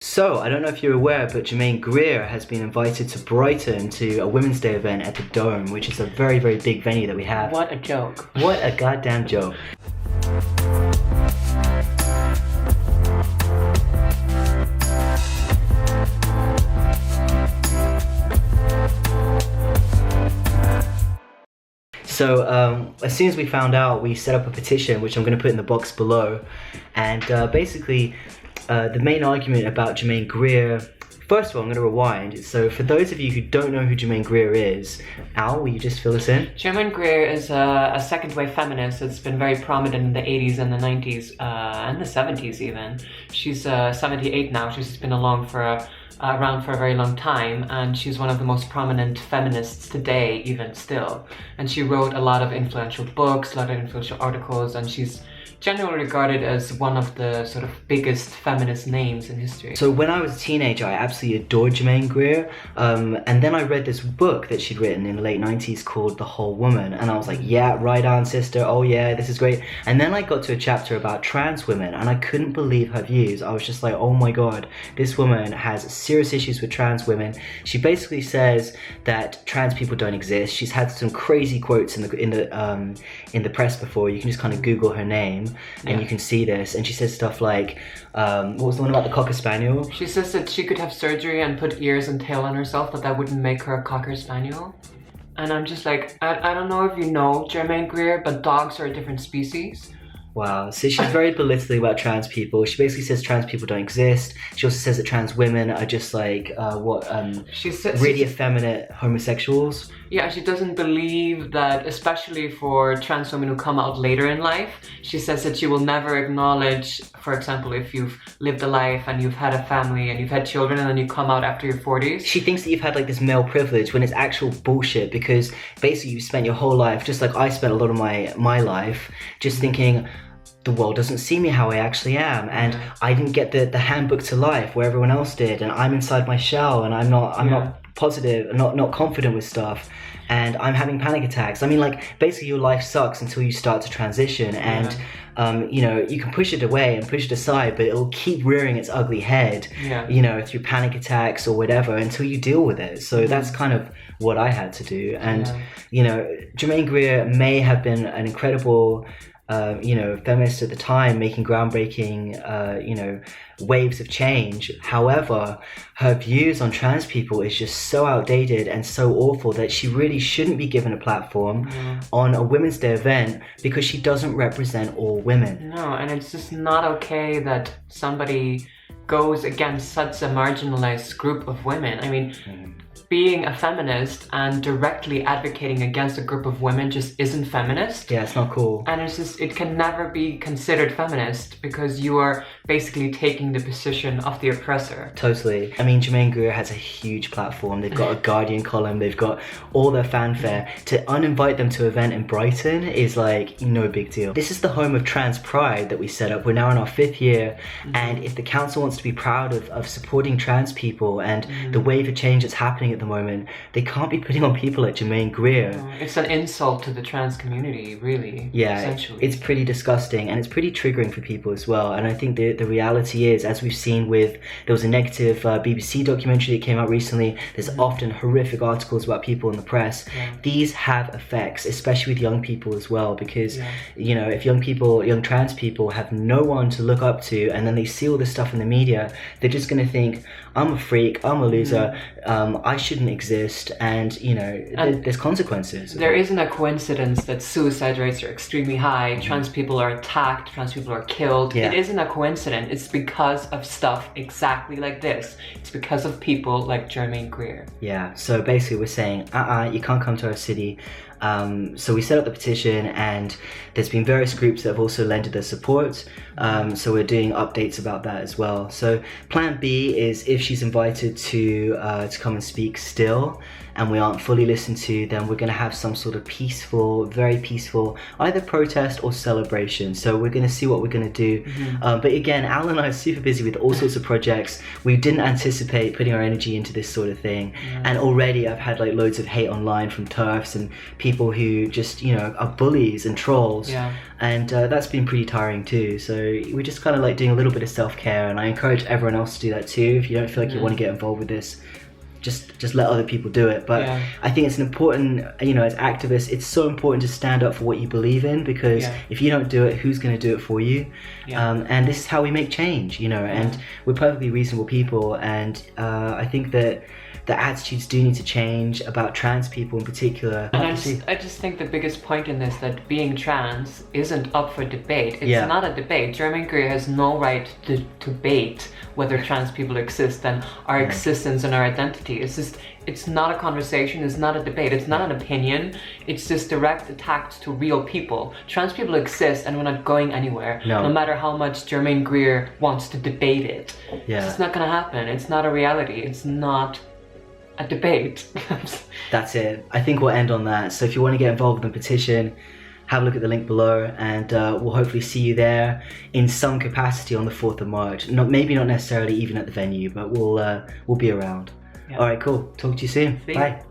So, I don't know if you're aware, but Germaine Greer has been invited to Brighton to a Women's Day event at the Dome, which is a very, very big venue that we have. What a joke. What a goddamn joke. So as soon as we found out, we set up a petition, which I'm going to put in the box below. And basically, the main argument about Germaine Greer, first of all, I'm going to rewind. So for those of you who don't know who Germaine Greer is, Al, will you just fill us in? Germaine Greer is a second-wave feminist that's been very prominent in the 80s and the 90s, and the 70s even. She's 78 now. She's been around for a very long time, and she's one of the most prominent feminists today, even still. And she wrote a lot of influential books, a lot of influential articles, and she's generally regarded as one of the sort of biggest feminist names in history. So when I was a teenager, I absolutely adored Germaine Greer, and then I read this book that she'd written in the late 90s called The Whole Woman, and I was like, yeah, right on, sister, oh yeah, this is great. And then I got to a chapter about trans women, and I couldn't believe her views. I was just like, oh my god, this woman has serious issues with trans women. She basically says that trans people don't exist. She's had some crazy quotes in the press before. You can just kind of Google her name, and you can see this, and she says stuff like, what was the one about the Cocker Spaniel? She says that she could have surgery and put ears and tail on herself, but that wouldn't make her a Cocker Spaniel. And I'm just like, I don't know if you know Germaine Greer, but dogs are a different species. Wow, so she's very belittling about trans people. She basically says trans people don't exist. She also says that trans women are just like, really effeminate homosexuals. Yeah, she doesn't believe that, especially for trans women who come out later in life, she says that she will never acknowledge, for example, if you've lived a life and you've had a family and you've had children and then you come out after your 40s. She thinks that you've had like this male privilege when it's actual bullshit, because basically you spent your whole life, just like I spent a lot of my life, just thinking, the world doesn't see me how I actually am, and I didn't get the handbook to life where everyone else did, and I'm inside my shell, and I'm not positive, not confident with stuff, and I'm having panic attacks. I mean, like, basically your life sucks until you start to transition, and you know, you can push it away and push it aside, but it'll keep rearing its ugly head, you know, through panic attacks or whatever, until you deal with it. So that's kind of what I had to do. And you know, Germaine Greer may have been an incredible you know, feminist at the time, making groundbreaking, you know, waves of change. However, her views on trans people is just so outdated and so awful that she really shouldn't be given a platform on a Women's Day event, because she doesn't represent all women. No, and it's just not okay that somebody goes against such a marginalized group of women. I mean, being a feminist and directly advocating against a group of women just isn't feminist. Yeah, it's not cool. And it's just, it can never be considered feminist, because you are basically taking the position of the oppressor. Totally. I mean, Germaine Greer has a huge platform. They've got a Guardian column, they've got all their fanfare. To uninvite them to an event in Brighton is like no big deal. This is the home of trans pride that we set up. We're now in our 5th year, and if the council wants to be proud of supporting trans people and the wave of change that's happening at the moment, they can't be putting on people like Germaine Greer. It's an insult to the trans community, really. Yeah, essentially. It's pretty disgusting, and it's pretty triggering for people as well. And I think the reality is, as we've seen with, there was a negative BBC documentary that came out recently, there's often horrific articles about people in the press. These have effects, especially with young people as well, because you know, if young trans people have no one to look up to, and then they see all this stuff in the media, they're just going to think, I'm a freak, I'm a loser, I shouldn't exist, and you know, there's consequences. There isn't a coincidence that suicide rates are extremely high, trans people are attacked, trans people are killed. It isn't a coincidence. It's because of stuff exactly like this. It's because of people like Germaine Greer. Yeah, so basically we're saying, you can't come to our city. So we set up the petition, and there's been various groups that have also lended their support, so we're doing updates about that as well. So plan B is, if she's invited to come and speak still, and we aren't fully listened to, then we're going to have some sort of peaceful, very peaceful, either protest or celebration. So we're going to see what we're going to do. But again, Al and I are super busy with all sorts of projects. We didn't anticipate putting our energy into this sort of thing, and already I've had like loads of hate online from TERFs and people people who just, you know, are bullies and trolls. Yeah. And that's been pretty tiring too. So we're just kind of like doing a little bit of self-care, and I encourage everyone else to do that too. If you don't feel like you want to get involved with this, just let other people do it. But I think it's an important, you know, as activists, it's so important to stand up for what you believe in, because if you don't do it, who's going to do it for you? And this is how we make change, you know. And we're perfectly reasonable people, and I think that the attitudes do need to change about trans people in particular. And I just think the biggest point in this, that being trans isn't up for debate. It's not a debate. Germaine Greer has no right to debate whether trans people exist and our existence and our identity. It's not a conversation, it's not a debate, it's not an opinion, it's just direct attacks to real people. Trans people exist and we're not going anywhere, no matter how much Germaine Greer wants to debate it. It's just not gonna happen. It's not a reality. It's not a debate. That's it. I think we'll end on that. So if you want to get involved in the petition, have a look at the link below, and we'll hopefully see you there in some capacity on the 4th of March. Maybe not necessarily even at the venue, but we'll be around. All right, cool. Talk to you soon. Bye.